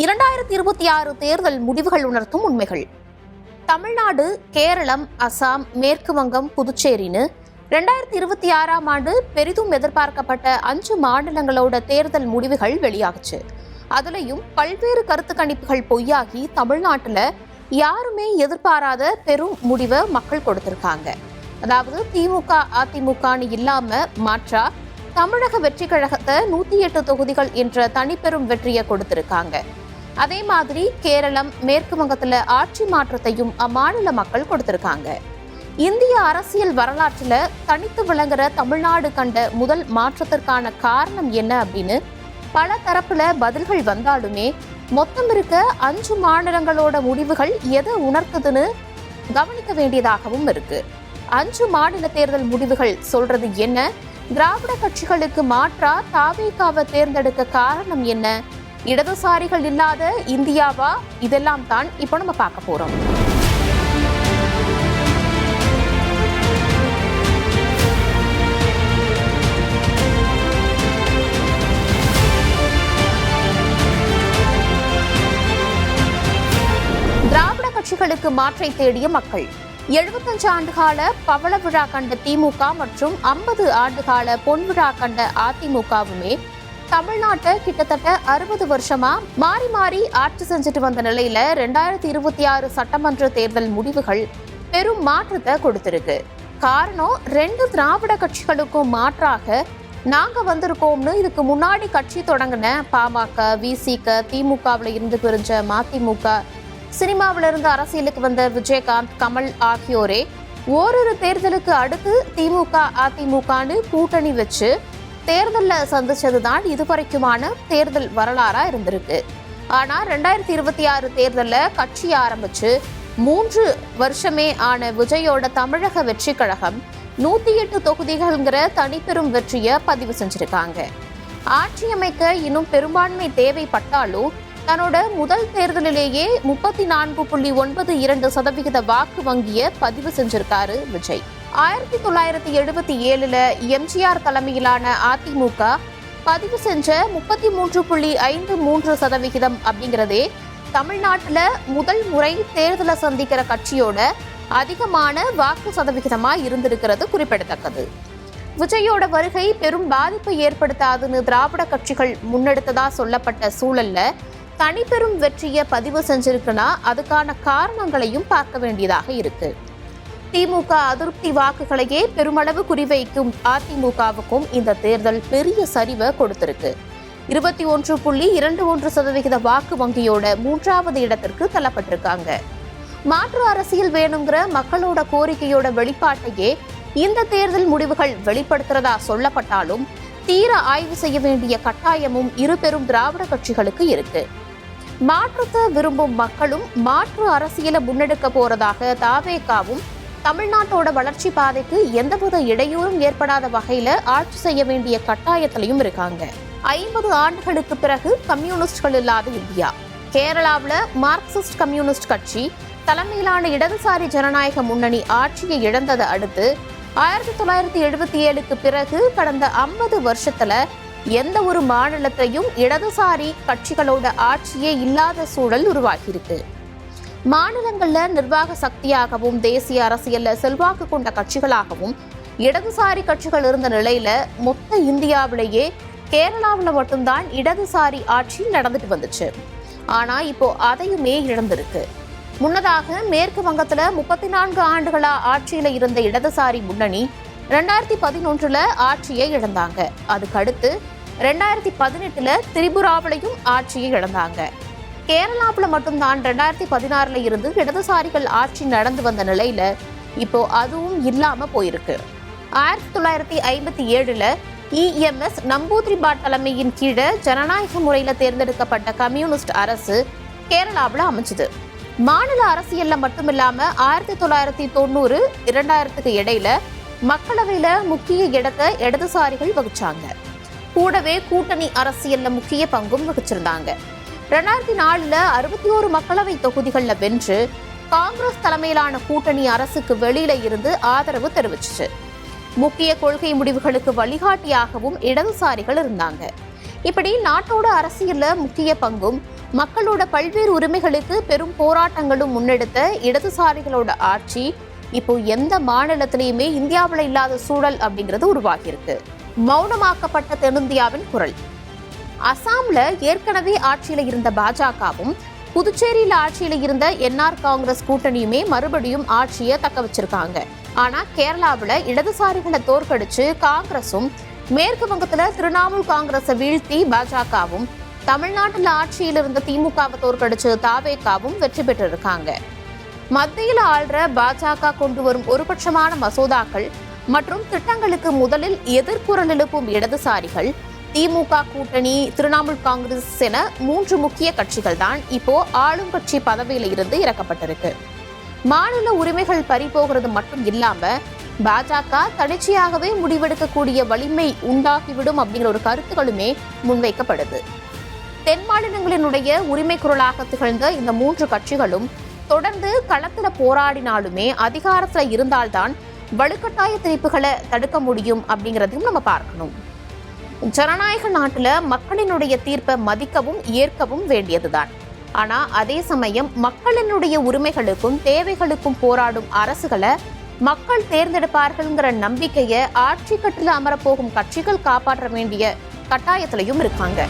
2026 தேர்தல் முடிவுகள் உணர்த்தும் உண்மைகள். தமிழ்நாடு, கேரளம், அசாம், மேற்கு வங்கம், புதுச்சேரின்னு 2026ஆம் ஆண்டு பெரிதும் எதிர்பார்க்கப்பட்ட 5 மாநிலங்களோட தேர்தல் முடிவுகள் வெளியாகுச்சு. அதுலயும் பல்வேறு கருத்து கணிப்புகள் பொய்யாகி தமிழ்நாட்டுல யாருமே எதிர்பாராத பெரும் முடிவை மக்கள் கொடுத்திருக்காங்க. அதாவது திமுக, அதிமுகன்னு இல்லாம மாற்றா தமிழக வெற்றி கழகத்தை 108 தொகுதிகள் என்ற தனிப்பெரும் வெற்றியை கொடுத்திருக்காங்க. அதே மாதிரி கேரளம், மேற்கு வங்கத்துல ஆட்சி மாற்றத்தையும் அம்மாநில மக்கள் கொடுத்திருக்காங்க. இந்திய அரசியல் வரலாற்றுல தனித்து விளங்குற தமிழ்நாடு கண்ட முதல் மாற்றத்திற்கான காரணம் என்ன அப்படின்னு பல தரப்புல பதில்கள் வந்தாலுமே மொத்தம் இருக்க 5 மாநிலங்களோட முடிவுகள் எதை உணர்த்துதுன்னு கவனிக்க வேண்டியதாகவும் இருக்கு. 5 மாநில தேர்தல் முடிவுகள் சொல்றது என்ன? திராவிட கட்சிகளுக்கு மாற்றா தாவேகாவை தேர்ந்தெடுக்க காரணம் என்ன? இடதுசாரிகள் இல்லாத இந்தியாவா? இதெல்லாம் தான் இப்போ நம்ம பார்க்க போறோம். திராவிட கட்சிகளுக்கு மாற்றை தேடிய மக்கள். 75 ஆண்டுகால பவள விழா கண்ட திமுக மற்றும் 50 ஆண்டுகால பொன் விழா கண்ட அதிமுகவுமே தமிழ்நாட்டை கிட்டத்தட்ட 60 வருஷமா மாறி மாறி ஆட்சி செஞ்சுட்டு வந்த நிலையில 2026 சட்டமன்ற தேர்தல் முடிவுகள் பெரும் மாற்றத்தை கொடுத்திருக்கு. காரணம், 2 திராவிட கட்சிகளுக்கும் மாற்றாக நாங்க வந்திருக்கோம்னு இதுக்கு முன்னாடி கட்சி தொடங்கின பாமக, விசிக, திமுகவில் இருந்து பிரிஞ்ச மதிமுக, சினிமாவில இருந்து அரசியலுக்கு வந்த விஜயகாந்த், கமல் ஆகியோரே ஓரிரு தேர்தலுக்கு அடுத்து திமுக, அதிமுகன்னு கூட்டணி வச்சு தேர்தலில் சந்திச்சதுதான் இதுவரைக்குமான தேர்தல் வரலாறா இருந்திருக்கு. ஆனா 2026 தேர்தலில் கட்சி ஆரம்பிச்சு 3 வருஷமே ஆன விஜயோட தமிழக வெற்றி கழகம் 108 தொகுதிகள்ங்கிற தனிப்பெரும் வெற்றியை பதிவு செஞ்சிருக்காங்க. ஆட்சி அமைக்க இன்னும் பெரும்பான்மை தேவைப்பட்டாலும் தன்னோட முதல் தேர்தலிலேயே 34.92% வாக்கு வங்கிய பதிவு செஞ்சிருக்காரு விஜய். 1977 எம்ஜிஆர் தலைமையிலான அதிமுக பதிவு செஞ்ச 33.53% அப்படிங்கிறதே தமிழ்நாட்டுல முதல் முறை தேர்தலை சந்திக்கிற கட்சியோட அதிகமான வாக்கு சதவிகிதமா இருந்திருக்கிறது குறிப்பிடத்தக்கது. விஜயோட வருகை பெரும் பாதிப்பை ஏற்படுத்தாதுன்னு திராவிட கட்சிகள் முன்னெடுத்ததா சொல்லப்பட்ட சூழல்ல தனிப்பெரும் வெற்றியை பதிவு செஞ்சிருக்குன்னா அதுக்கான காரணங்களையும் பார்க்க வேண்டியதாக இருக்கு. திமுக அதிருப்தி வாக்குகளையே பெருமளவு குறிவைக்கும் அதிமுகவுக்கும் இந்த தேர்தல் பெரிய சரிவை கொடுத்திருக்கு. 21.21% வாக்கு வங்கியோட 3வது இடத்திற்கு தள்ளப்பட்டிருக்காங்க. மாற்று அரசியல் வேணுங்கிற மக்களோட கோரிக்கையோட வெளிப்பாட்டையே இந்த தேர்தல் முடிவுகள் வெளிப்படுத்துறதா சொல்லப்பட்டாலும் தீர ஆய்வு செய்ய வேண்டிய கட்டாயமும் இரு பெரும் திராவிட கட்சிகளுக்கு இருக்கு. மாற்றத்தை விரும்பும் மக்களும் மாற்று அரசியலை முன்னெடுக்க போறதாக தாவேகாவும் தமிழ்நாட்டோட வளர்ச்சி பாதைக்கு எந்தவித இடையூறும் ஏற்படாத வகையில ஆட்சி செய்ய வேண்டிய கட்டாயத்திலையும் இருக்காங்க. 50 ஆண்டுகளுக்கு பிறகு கம்யூனிஸ்ட்கள் இல்லாத இந்தியா. கேரளாவில் மார்க்சிஸ்ட் கம்யூனிஸ்ட் கட்சி தலைமையிலான இடதுசாரி ஜனநாயக முன்னணி ஆட்சியை இழந்ததை அடுத்து 1977க்கு பிறகு கடந்த 50 வருஷத்துல எந்த ஒரு மாநிலத்தையும் இடதுசாரி கட்சிகளோட ஆட்சியே இல்லாத சூழல் உருவாகியிருக்கு. மாநிலங்கள்ல நிர்வாக சக்தியாகவும் தேசிய அரசியல்ல செல்வாக்கு கொண்ட கட்சிகளாகவும் இடதுசாரி கட்சிகள் இருந்த நிலையில மொத்த இந்தியாவிலேயே கேரளாவில் மட்டும்தான் இடதுசாரி ஆட்சி நடந்துட்டு வந்துச்சு. ஆனா இப்போ அதையுமே இழந்திருக்கு. முன்னதாக மேற்கு வங்கத்துல 34 ஆண்டுகளா ஆட்சியில இருந்த இடதுசாரி முன்னணி 2011 ஆட்சியை இழந்தாங்க. அதுக்கடுத்து 2018 திரிபுராவிலையும் ஆட்சியை இழந்தாங்க. கேரளாவில் மட்டும்தான் 2016 இருந்து இடதுசாரிகள் ஆட்சி நடந்து வந்த நிலையில இப்போ அதுவும் இல்லாம போயிருக்கு. 1957 EMS நம்பூதிரிபாட் தலைமையின் கீழே ஜனநாயக முறையில தேர்ந்தெடுக்கப்பட்ட கம்யூனிஸ்ட் அரசு கேரளாவில் அமைச்சது. மாநில அரசியல்ல மட்டுமில்லாம 1990, 2000க்கு இடையில மக்களவையில முக்கிய இடத்தை இடதுசாரிகள் வகிச்சாங்க. கூடவே கூட்டணி அரசியல்ல முக்கிய பங்கும் வகிச்சிருந்தாங்க. 2004 61 மக்களவை தொகுதிகளில் வென்று காங்கிரஸ் தலைமையிலான கூட்டணி அரசுக்கு வெளியில இருந்து ஆதரவு தெரிவிச்சுச்சு. முக்கிய கொள்கை முடிவுகளுக்கு வழிகாட்டியாகவும் இடதுசாரிகள் இருந்தாங்க. இப்படி நாட்டோட அரசியல்ல முக்கிய பங்கும் மக்களோட பல்வேறு உரிமைகளுக்கு பெரும் போராட்டங்களும் முன்னெடுத்த இடதுசாரிகளோட ஆட்சி இப்போ எந்த மாநிலத்திலையுமே இந்தியாவில் இல்லாத சூழல் அப்படிங்கிறது உருவாகியிருக்கு. மௌனமாக்கப்பட்ட தென்னிந்தியாவின் குரல். அசாம்ல ஏற்கனவே ஆட்சியில இருந்த பாஜகவும் புதுச்சேரியில ஆட்சியில இருந்த என்ஆர் காங்கிரஸ் கூட்டணியுமே மறுபடியும் ஆட்சியை தக்க வச்சிருக்காங்க. ஆனா கேரளாவில் இடதுசாரிகளை தோற்கடிச்சு காங்கிரசும், மேற்கு வங்கத்துல திரிணாமுல் காங்கிரஸை வீழ்த்தி பாஜகவும், தமிழ்நாட்டில் ஆட்சியில் இருந்த திமுகவை தோற்கடிச்சு தாவேகாவும் வெற்றி பெற்றிருக்காங்க. மத்தியில் ஆள்ற பாஜக கொண்டு வரும் ஒருபட்சமான மசோதாக்கள் மற்றும் திட்டங்களுக்கு முதலில் எதிர்குரல் எழுப்பும் இடதுசாரிகள், திமுக கூட்டணி, திரிணாமுல் காங்கிரஸ் என 3 முக்கிய கட்சிகள் தான் இப்போ ஆளும் கட்சி பதவியில இருந்து இறக்கப்பட்டிருக்கு. மாநில உரிமைகள் பறிபோகிறது மட்டும் இல்லாம பாஜக தனிச்சையாகவே முடிவெடுக்கக்கூடிய வலிமை உண்டாகிவிடும் அப்படிங்கிற ஒரு கருத்துக்களுமே முன்வைக்கப்படுது. தென் மாநிலங்களினுடைய உரிமை குரலாக திகழ்ந்த இந்த 3 கட்சிகளும் தொடர்ந்து களத்துல போராடினாலுமே அதிகாரத்துல இருந்தால்தான் வலுக்கட்டாய திணிப்புகளை தடுக்க முடியும் அப்படிங்கிறதையும் நம்ம பார்க்கணும். ஜனநாயக நாட்டுல மக்களினுடைய தீர்ப்பை மதிக்கவும் ஏற்கவும் வேண்டியதுதான். ஆனா அதே சமயம் மக்களினுடைய உரிமைகளுக்கும் தேவைகளுக்கும் போராடும் அரசுகளை மக்கள் தேர்ந்தெடுப்பார்கள்ங்கிற நம்பிக்கையை ஆட்சி கட்டில அமரப்போகும் கட்சிகள் காப்பாற்ற வேண்டிய கட்டாயத்திலையும் இருக்காங்க.